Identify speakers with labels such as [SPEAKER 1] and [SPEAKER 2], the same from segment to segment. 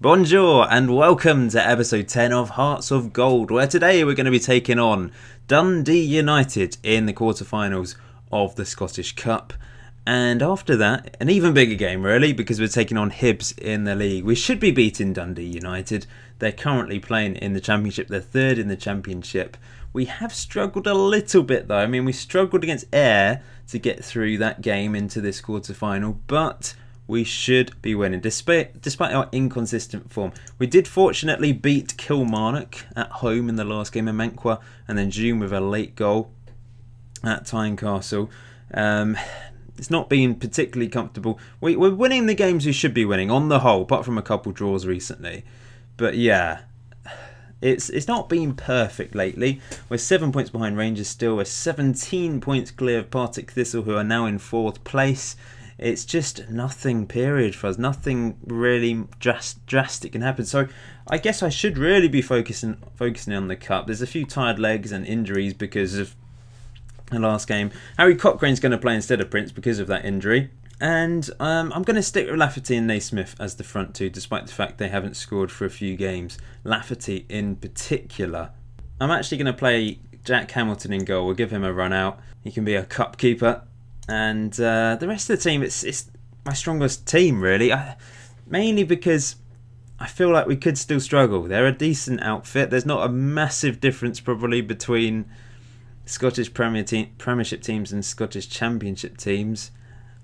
[SPEAKER 1] Bonjour and welcome to episode 10 of Hearts of Gold, where today we're going to be taking on Dundee United in the quarterfinals of the Scottish Cup. And after that, an even bigger game really, because we're taking on Hibs in the league. We should be beating Dundee United. They're currently playing in the Championship. They're third in the Championship. We have struggled a little bit though. I mean, we struggled against Ayr to get through that game into this quarterfinal, but we should be winning despite our inconsistent form. We did fortunately beat Kilmarnock at home in the last game of Manqua, and then June with a late goal at Tynecastle. It's not been particularly comfortable. We're winning the games we should be winning on the whole, apart from a couple draws recently. But yeah, it's not been perfect lately. We're 7 points behind Rangers still. We're 17 points clear of Partick Thistle, who are now in 4th place. It's just nothing period for us. Nothing really drastic can happen. So I guess I should really be focusing on the cup. There's a few tired legs and injuries because of the last game. Harry Cochrane's going to play instead of Prince because of that injury. And I'm going to stick with Lafferty and Naismith as the front two, despite the fact they haven't scored for a few games. Lafferty in particular. I'm actually going to play Jack Hamilton in goal. We'll give him a run out. He can be a cup keeper. And the rest of the team, it's my strongest team really, mainly because I feel like we could still struggle. They're a decent outfit. There's not a massive difference probably between Scottish Premiership teams and Scottish Championship teams.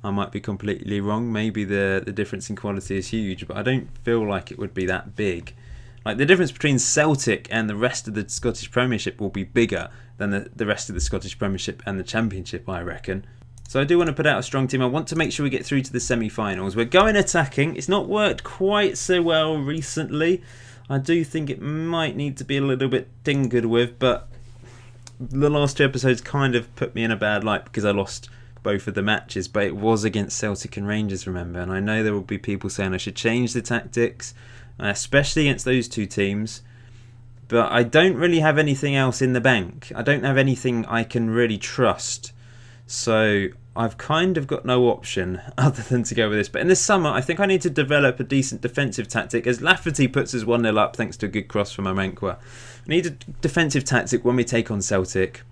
[SPEAKER 1] I might be completely wrong. Maybe the difference in quality is huge, but I don't feel like it would be that big. Like the difference between Celtic and the rest of the Scottish Premiership will be bigger than the rest of the Scottish Premiership and the Championship, I reckon. So I do want to put out a strong team. I want to make sure we get through to the semi-finals. We're going attacking. It's not worked quite so well recently. I do think it might need to be a little bit tinkered with, but the last two episodes kind of put me in a bad light because I lost both of the matches, but it was against Celtic and Rangers, remember, and I know there will be people saying I should change the tactics, especially against those two teams, but I don't really have anything else in the bank. I don't have anything I can really trust. So I've kind of got no option other than to go with this. But in the summer, I think I need to develop a decent defensive tactic, as Lafferty puts us 1-0 up thanks to a good cross from Manqua. We need a defensive tactic when we take on Celtic,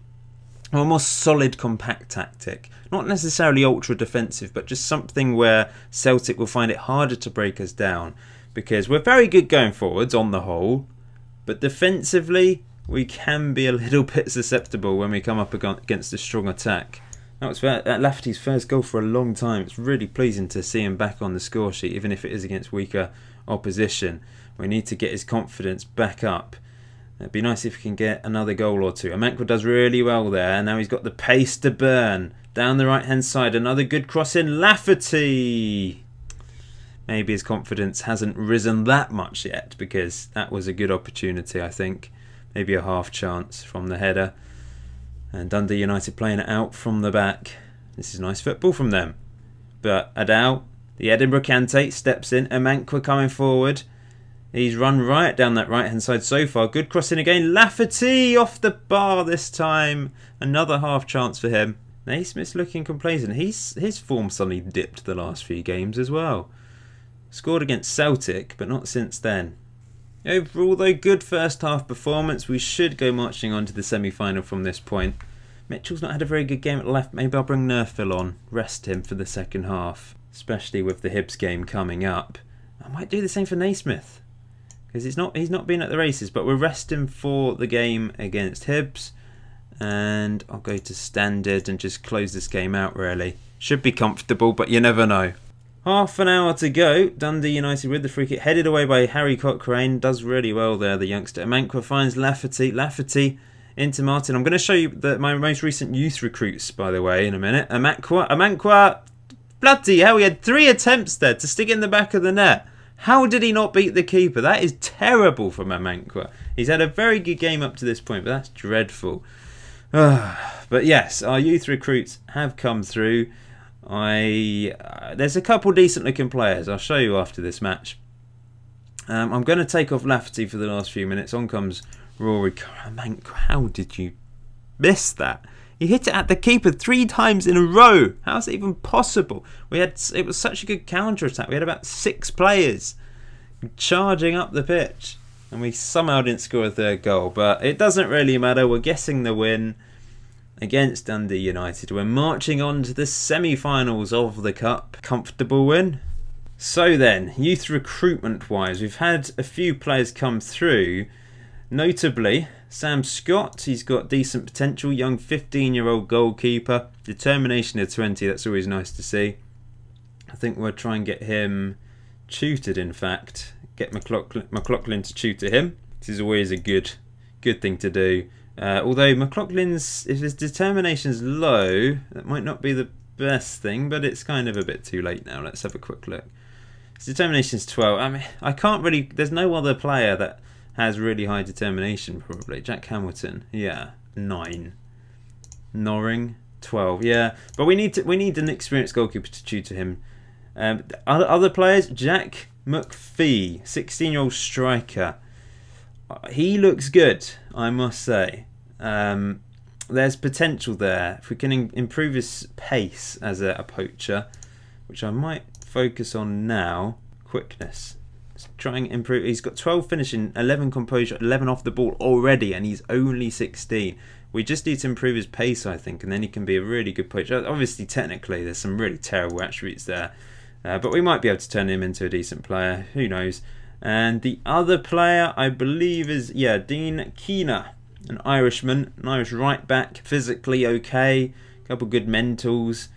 [SPEAKER 1] or a more solid, compact tactic. Not necessarily ultra defensive, but just something where Celtic will find it harder to break us down. Because we're very good going forwards on the whole, but defensively we can be a little bit susceptible when we come up against a strong attack. That was Lafferty's first goal for a long time. It's really pleasing to see him back on the score sheet, even if it is against weaker opposition. We need to get his confidence back up. It'd be nice if we can get another goal or two. Manqua does really well there, and now he's got the pace to burn. Down the right-hand side, another good cross in. Lafferty! Maybe his confidence hasn't risen that much yet, because that was a good opportunity, I think. Maybe a half chance from the header. And Dundee United playing it out from the back. This is nice football from them. But Adao, the Edinburgh candidate, steps in. Manqua coming forward. He's run right down that right-hand side so far. Good crossing again. Lafferty off the bar this time. Another half chance for him. Naismith's looking complacent. His form suddenly dipped the last few games as well. Scored against Celtic, but not since then. Overall though, good first half performance. We should go marching on to the semi-final from this point. Mitchell's not had a very good game at left. Maybe I'll bring Nerfil on. Rest him for the second half. Especially with the Hibs game coming up. I might do the same for Naismith. Because he's not been at the races. But we'll rest him for the game against Hibs. And I'll go to standard and just close this game out really. Should be comfortable, but you never know. Half an hour to go. Dundee United with the free kick. Headed away by Harry Cochrane. Does really well there, the youngster. Manqua finds Lafferty. Lafferty into Martin. I'm going to show you my most recent youth recruits, by the way, in a minute. Manqua. Bloody hell, he had 3 attempts there to stick in the back of the net. How did he not beat the keeper? That is terrible from Manqua. He's had a very good game up to this point, but that's dreadful. But yes, our youth recruits have come through. There's a couple decent looking players. I'll show you after this match. I'm going to take off Lafferty for the last few minutes. On comes Rory. How did you miss that? He hit it at the keeper 3 times in a row. How's it even possible? It was such a good counter attack. We had about 6 players charging up the pitch. And we somehow didn't score a third goal. But it doesn't really matter. We're getting the win against Dundee United. We're marching on to the semi-finals of the Cup. Comfortable win. So then, youth recruitment wise, we've had a few players come through. Notably, Sam Scott, he's got decent potential, young 15-year-old goalkeeper. Determination at 20, that's always nice to see. I think we'll try and get him tutored, in fact. Get McLaughlin to tutor him. This is always a good thing to do. Although McLaughlin's, if his determination's low, that might not be the best thing, but it's kind of a bit too late now. Let's have a quick look. His determination's 12. I mean, I can't really, there's no other player that has really high determination, probably. Jack Hamilton, yeah, 9. Norring, 12, yeah. But we need an experienced goalkeeper to tutor him. Other players, Jack McPhee, 16-year-old striker. He looks good, I must say. There's potential there. If we can improve his pace as a poacher, which I might focus on now. Quickness. Let's try and improve. He's got 12 finishing, 11 composure, 11 off the ball already, and he's only 16. We just need to improve his pace, I think, and then he can be a really good poacher. Obviously, technically, there's some really terrible attributes there. But we might be able to turn him into a decent player. Who knows? And the other player, I believe, is, yeah, Dean Keener. An Irishman, an Irish right back. Physically okay. A couple good mentals.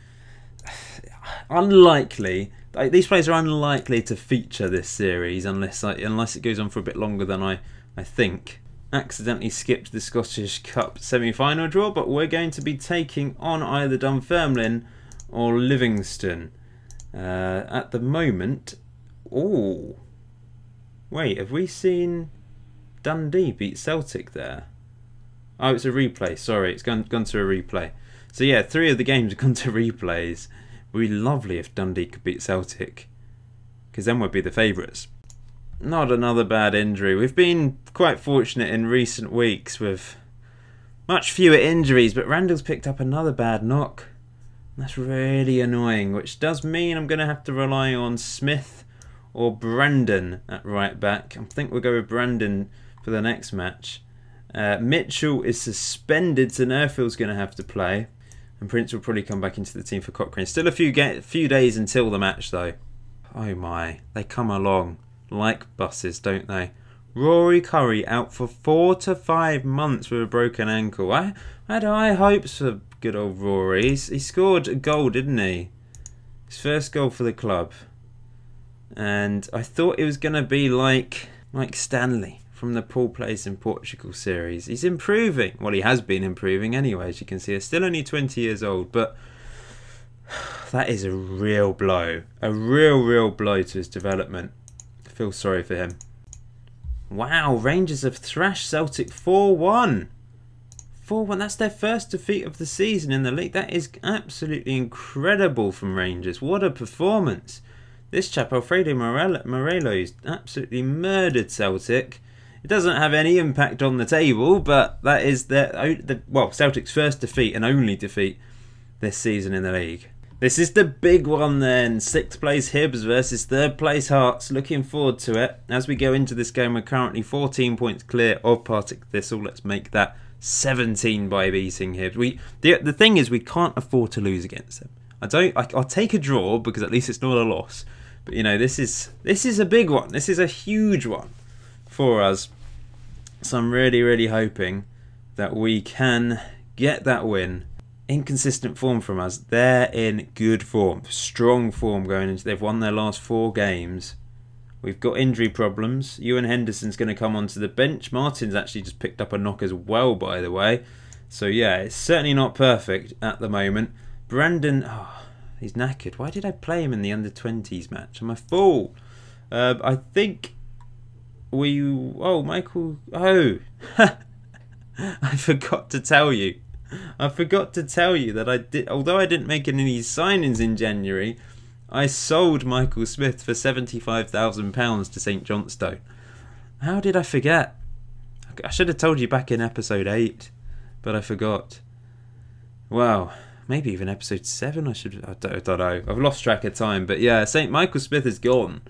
[SPEAKER 1] Unlikely. These players are unlikely to feature this series unless it goes on for a bit longer than I think. Accidentally skipped the Scottish Cup semi-final draw, but we're going to be taking on either Dunfermline or Livingston. At the moment... Oh, wait, have we seen Dundee beat Celtic there? Oh, it's a replay. Sorry, it's gone to a replay. So yeah, 3 of the games have gone to replays. It would be lovely if Dundee could beat Celtic, because then we'd be the favourites. Not another bad injury. We've been quite fortunate in recent weeks with much fewer injuries, but Randall's picked up another bad knock. That's really annoying, which does mean I'm going to have to rely on Smith or Brandon at right back. I think we'll go with Brandon for the next match. Mitchell is suspended, so Nerfield's going to have to play. And Prince will probably come back into the team for Cochrane. Still a few days until the match, though. Oh my, they come along like buses, don't they? Rory Curry out for 4 to 5 months with a broken ankle. I had high hopes for good old Rory. He scored a goal, didn't he? His first goal for the club. And I thought it was going to be like Stanley from the Paul Plays in Portugal series. He's improving. Well, he has been improving anyway, as you can see. He's still only 20 years old, but that is a real blow. A real blow to his development. I feel sorry for him. Wow, Rangers have thrashed Celtic 4-1. 4-1, that's their first defeat of the season in the league. That is absolutely incredible from Rangers. What a performance. This chap, Alfredo Morelos, absolutely murdered Celtic. It doesn't have any impact on the table, but that is Celtic's first defeat and only defeat this season in the league. This is the big one then. 6th place Hibs versus 3rd place Hearts. Looking forward to it. As we go into this game, we're currently 14 points clear of Partick Thistle. Let's make that 17 by beating Hibs. The thing is, we can't afford to lose against them. I'll take a draw because at least it's not a loss. But you know, this is a big one. This is a huge one for us. So I'm really hoping that we can get that win. Inconsistent form from us. They're in good form, strong form going into. They've won their last 4 games. We've got injury problems. Ewan Henderson's going to come onto the bench. Martin's actually just picked up a knock as well, by the way. So yeah, it's certainly not perfect at the moment. Brandon, he's knackered. Why did I play him in the under-20s match? I'm a fool. I think Michael. Oh, I forgot to tell you. That I did, although I didn't make any signings in January, I sold Michael Smith for £75,000 to St Johnstone. How did I forget? I should have told you back in episode 8, but I forgot. Wow, maybe even episode 7 I don't know. I've lost track of time, but yeah, St Michael Smith is gone.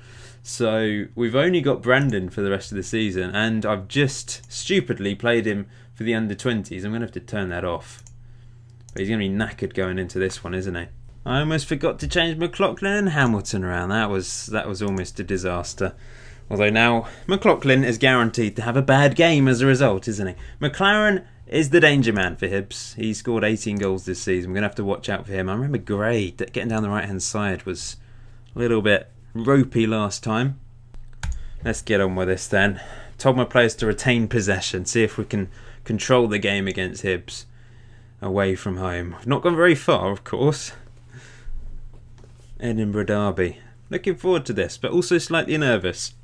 [SPEAKER 1] So we've only got Brandon for the rest of the season, and I've just stupidly played him for the under-20s. I'm going to have to turn that off. But he's going to be knackered going into this one, isn't he? I almost forgot to change McLaughlin and Hamilton around. That was almost a disaster. Although now McLaughlin is guaranteed to have a bad game as a result, isn't he? McLaren is the danger man for Hibs. He scored 18 goals this season. We're going to have to watch out for him. I remember Gray getting down the right-hand side was a little bit ropey last time. Let's get on with this then. Told my players to retain possession. See if we can control the game against Hibs away from home. We've not gone very far, of course. Edinburgh Derby. Looking forward to this, but also slightly nervous.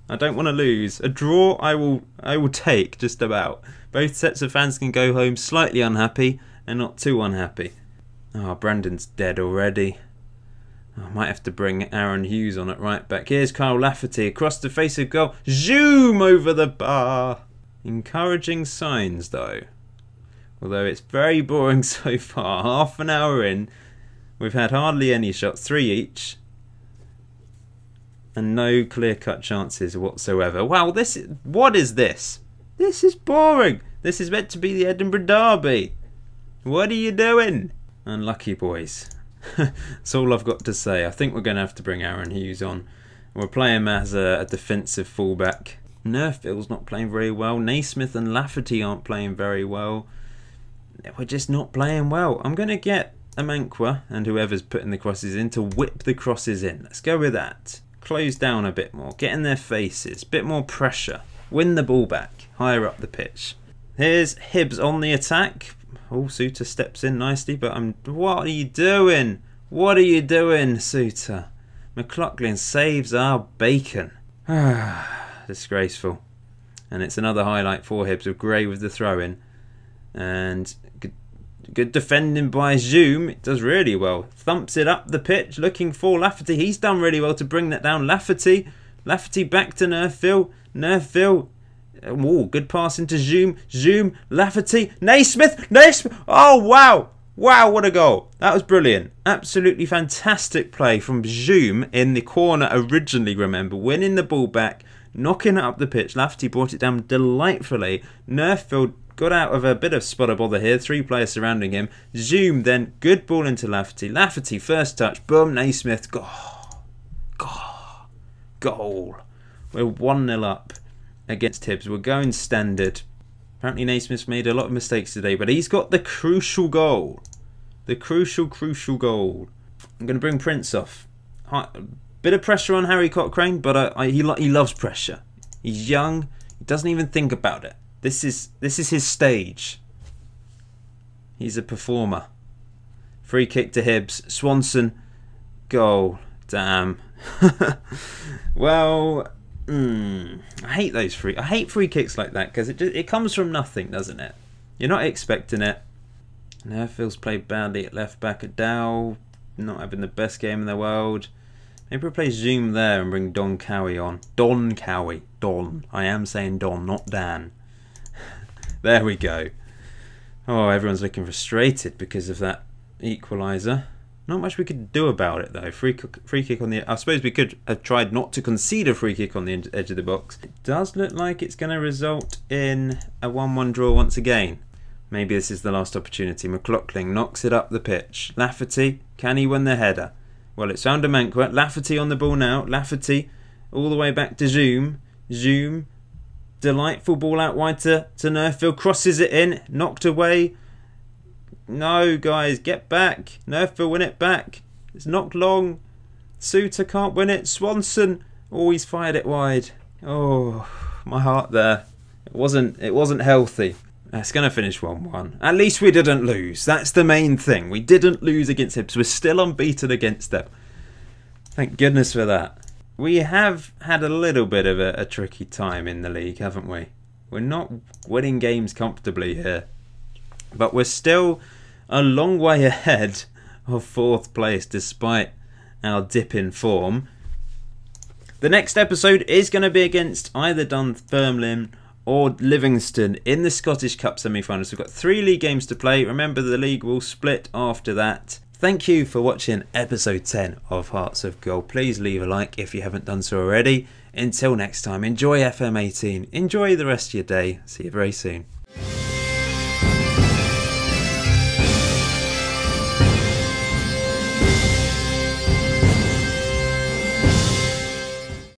[SPEAKER 1] I don't want to lose. A draw I will take, just about. Both sets of fans can go home slightly unhappy and not too unhappy. Oh, Brandon's dead already. I might have to bring Aaron Hughes on at right back. Here's Kyle Lafferty across the face of goal. Zoom over the bar. Encouraging signs though. Although it's very boring so far. Half an hour in. We've had hardly any shots. 3 each. And no clear-cut chances whatsoever. Wow, what is this? This is boring. This is meant to be the Edinburgh Derby. What are you doing? Unlucky boys. That's all I've got to say. I think we're going to have to bring Aaron Hughes on. We'll play him as a defensive fullback. Nerfield's not playing very well. Naismith and Lafferty aren't playing very well. We're just not playing well. I'm going to get Amankwa and whoever's putting the crosses in to whip the crosses in. Let's go with that. Close down a bit more, get in their faces, bit more pressure, win the ball back, higher up the pitch. Here's Hibs on the attack. Oh, Suter steps in nicely, but what are you doing? What are you doing, Suter? McLaughlin saves our bacon. Disgraceful. And it's another highlight for Hibs with Gray with the throw-in. And good defending by Zoom. It does really well. Thumps it up the pitch, looking for Lafferty. He's done really well to bring that down. Lafferty back to Nerfil. Oh, good pass into Zoom. Lafferty. Naismith. Oh, wow. Wow, what a goal. That was brilliant. Absolutely fantastic play from Zoom in the corner originally, remember. Winning the ball back, knocking it up the pitch. Lafferty brought it down delightfully. Nerfil got out of a bit of spot of bother here. 3 players surrounding him. Zoom then. Good ball into Lafferty. Lafferty first touch. Boom. Naismith. Goal. We're 1-0 up against Hibs. We're going standard. Apparently Naismith's made a lot of mistakes today, but he's got the crucial goal. The crucial goal. I'm going to bring Prince off. Bit of pressure on Harry Cochrane, but he loves pressure. He's young. He doesn't even think about it. This is his stage. He's a performer. Free kick to Hibs. Swanson. Goal. Damn. Well, I hate those free kicks like that because it comes from nothing, doesn't it? You're not expecting it. Nerfield's played badly at left back at Dow. Not having the best game in the world. Maybe we'll play Zoom there and bring Don Cowie on. Don Cowie. Don. I am saying Don, not Dan. There we go. Oh, everyone's looking frustrated because of that equaliser. Not much we could do about it though. Free kick on the... I suppose we could have tried not to concede a free kick on the edge of the box. It does look like it's going to result in a 1-1 draw once again. Maybe this is the last opportunity. McLaughlin knocks it up the pitch. Lafferty, can he win the header? Well, it's found a Manquet. Lafferty on the ball now. Lafferty all the way back to Zoom. Zoom. Delightful ball out wide to Nerfil. Crosses it in. Knocked away. No, guys. Get back. Nerfil win it back. It's knocked long. Suter can't win it. Swanson. Oh, he's fired it wide. Oh, my heart there. It wasn't healthy. It's going to finish 1-1. At least we didn't lose. That's the main thing. We didn't lose against Hibs. We're still unbeaten against them. Thank goodness for that. We have had a little bit of a tricky time in the league, haven't we? We're not winning games comfortably here. But we're still a long way ahead of 4th place despite our dip in form. The next episode is going to be against either Dunfermline or Livingston in the Scottish Cup semi-finals. We've got 3 league games to play. Remember, the league will split after that. Thank you for watching episode 10 of Hearts of Gold. Please leave a like if you haven't done so already. Until next time, enjoy FM18, enjoy the rest of your day. See you very soon.